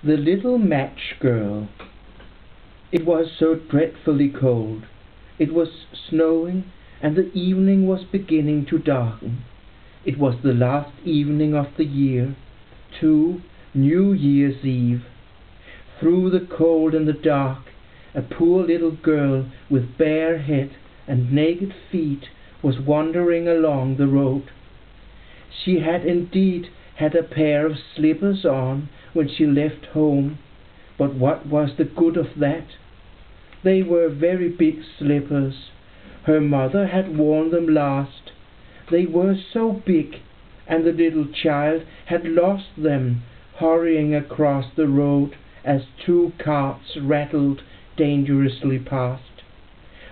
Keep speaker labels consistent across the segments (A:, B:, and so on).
A: The Little Match Girl. It was so dreadfully cold. It was snowing, and the evening was beginning to darken. It was the last evening of the year, too, New Year's Eve. Through the cold and the dark, a poor little girl with bare head and naked feet was wandering along the road. She had indeed had a pair of slippers on when she left home, but what was the good of that? They were very big slippers. Her mother had worn them last. They were so big, and the little child had lost them hurrying across the road as two carts rattled dangerously past.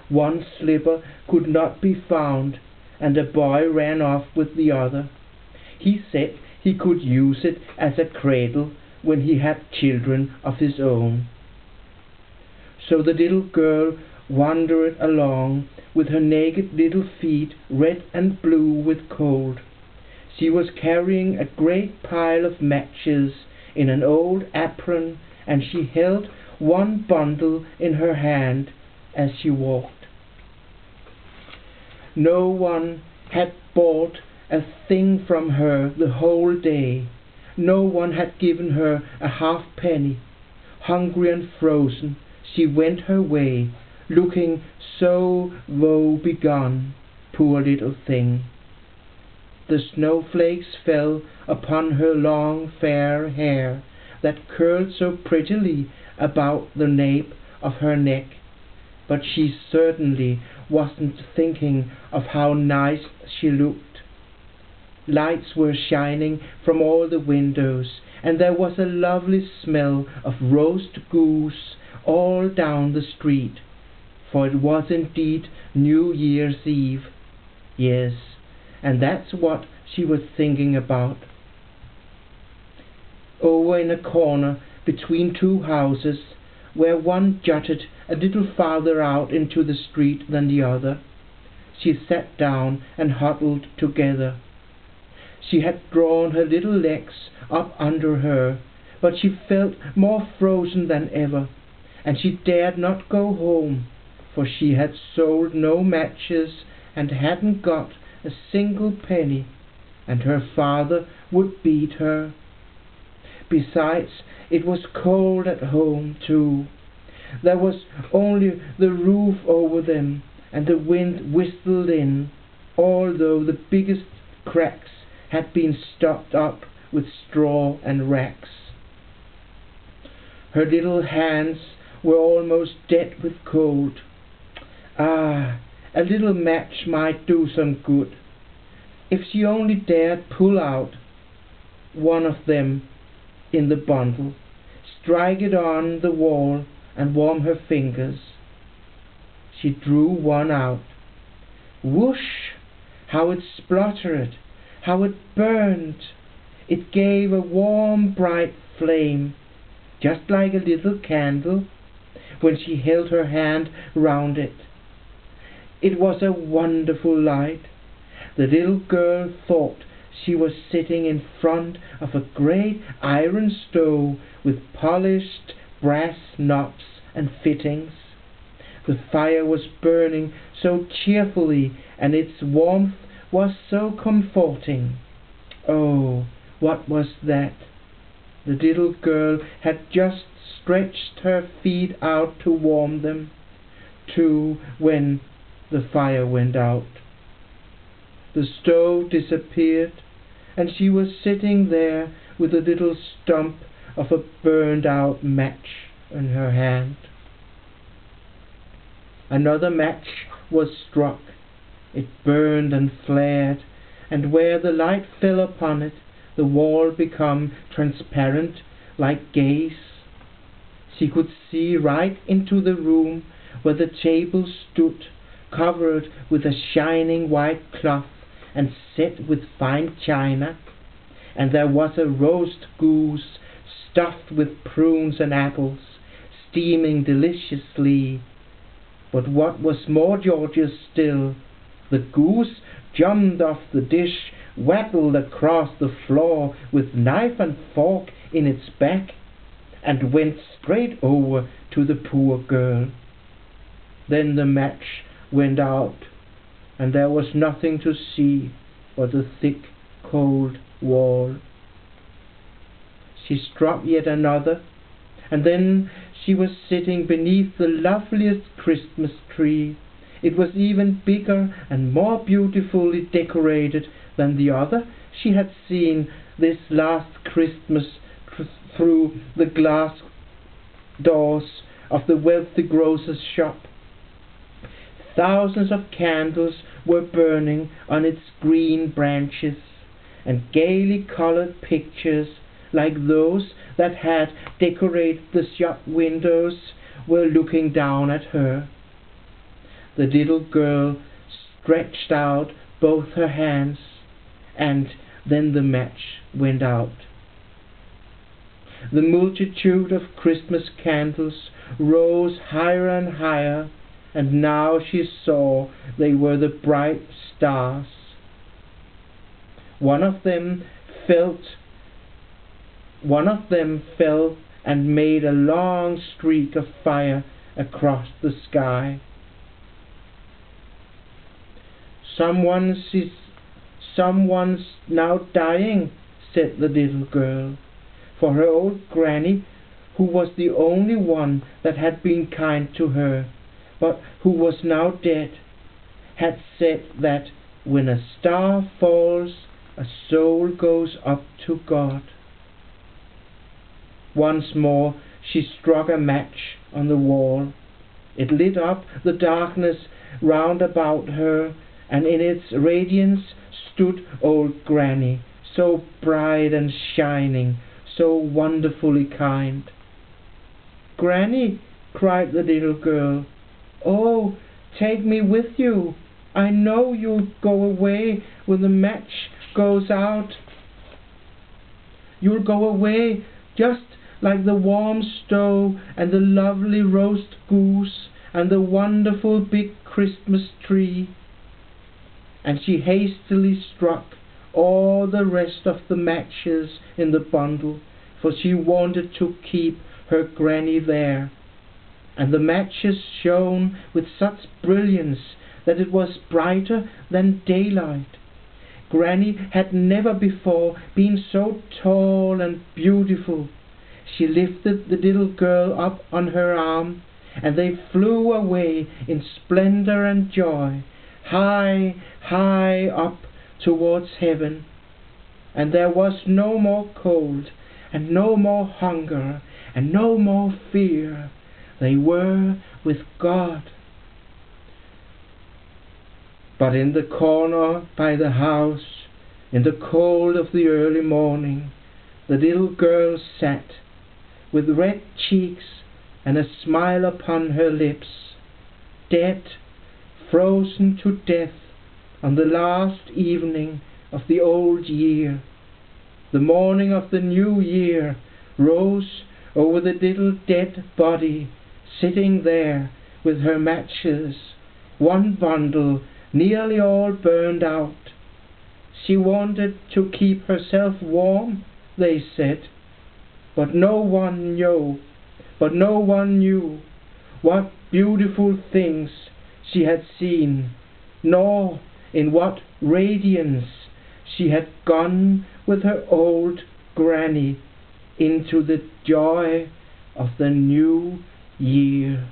A: One slipper could not be found, and a boy ran off with the other. He said he could use it as a cradle when he had children of his own. So the little girl wandered along with her naked little feet red and blue with cold. She was carrying a great pile of matches in an old apron, and she held one bundle in her hand as she walked. No one had bought a thing from her the whole day. No one had given her a halfpenny. Hungry and frozen, she went her way, looking so woe-begone, poor little thing. The snowflakes fell upon her long fair hair that curled so prettily about the nape of her neck, but she certainly wasn't thinking of how nice she looked. Lights were shining from all the windows, and there was a lovely smell of roast goose all down the street, for it was indeed New Year's Eve. Yes, and that's what she was thinking about. Over in a corner between two houses, where one jutted a little farther out into the street than the other, she sat down and huddled together. She had drawn her little legs up under her, but she felt more frozen than ever, and she dared not go home, for she had sold no matches and hadn't got a single penny, and her father would beat her. Besides, it was cold at home, too. There was only the roof over them, and the wind whistled in, although the biggest cracks had been stopped up with straw and racks. Her little hands were almost dead with cold. Ah, a little match might do some good. If she only dared pull out one of them in the bundle, strike it on the wall and warm her fingers. She drew one out. Whoosh! How it spluttered! How it burned! It gave a warm, bright flame, just like a little candle, when she held her hand round it. It was a wonderful light. The little girl thought she was sitting in front of a great iron stove with polished brass knobs and fittings. The fire was burning so cheerfully, and its warmth was so comforting. Oh, what was that? The little girl had just stretched her feet out to warm them, too, when the fire went out. The stove disappeared, and she was sitting there with a little stump of a burned-out match in her hand. Another match was struck. It burned and flared, and where the light fell upon it, the wall became transparent like gaze. She could see right into the room where the table stood, covered with a shining white cloth and set with fine china, and there was a roast goose stuffed with prunes and apples, steaming deliciously. But what was more gorgeous still, the goose jumped off the dish, waggled across the floor with knife and fork in its back, and went straight over to the poor girl. Then the match went out, and there was nothing to see but the thick, cold wall. She struck yet another, and then she was sitting beneath the loveliest Christmas tree. It was even bigger and more beautifully decorated than the other she had seen this last Christmas through the glass doors of the wealthy grocer's shop. Thousands of candles were burning on its green branches, and gaily colored pictures like those that had decorated the shop windows were looking down at her. The little girl stretched out both her hands, and then the match went out. The multitude of Christmas candles rose higher and higher, and now she saw they were the bright stars. One of them fell and made a long streak of fire across the sky. Someone's now dying, said the little girl, for her old granny, who was the only one that had been kind to her, but who was now dead, had said that when a star falls, a soul goes up to God. Once more she struck a match on the wall. It lit up the darkness round about her, and in its radiance stood old Granny, so bright and shining, so wonderfully kind. "Granny," cried the little girl, "oh, take me with you. I know you'll go away when the match goes out. You'll go away just like the warm stove and the lovely roast goose and the wonderful big Christmas tree." And she hastily struck all the rest of the matches in the bundle, for she wanted to keep her granny there. And the matches shone with such brilliance that it was brighter than daylight. Granny had never before been so tall and beautiful. She lifted the little girl up on her arm, and they flew away in splendor and joy, high, high up towards heaven. And there was no more cold, and no more hunger, and no more fear. They were with God. But in the corner by the house, in the cold of the early morning, the little girl sat, with red cheeks and a smile upon her lips, dead, frozen to death on the last evening of the old year. The morning of the new year rose over the little dead body, sitting there with her matches, one bundle nearly all burned out. She wanted to keep herself warm, they said, but no one knew what beautiful things she had seen, nor in what radiance she had gone with her old granny into the joy of the new year.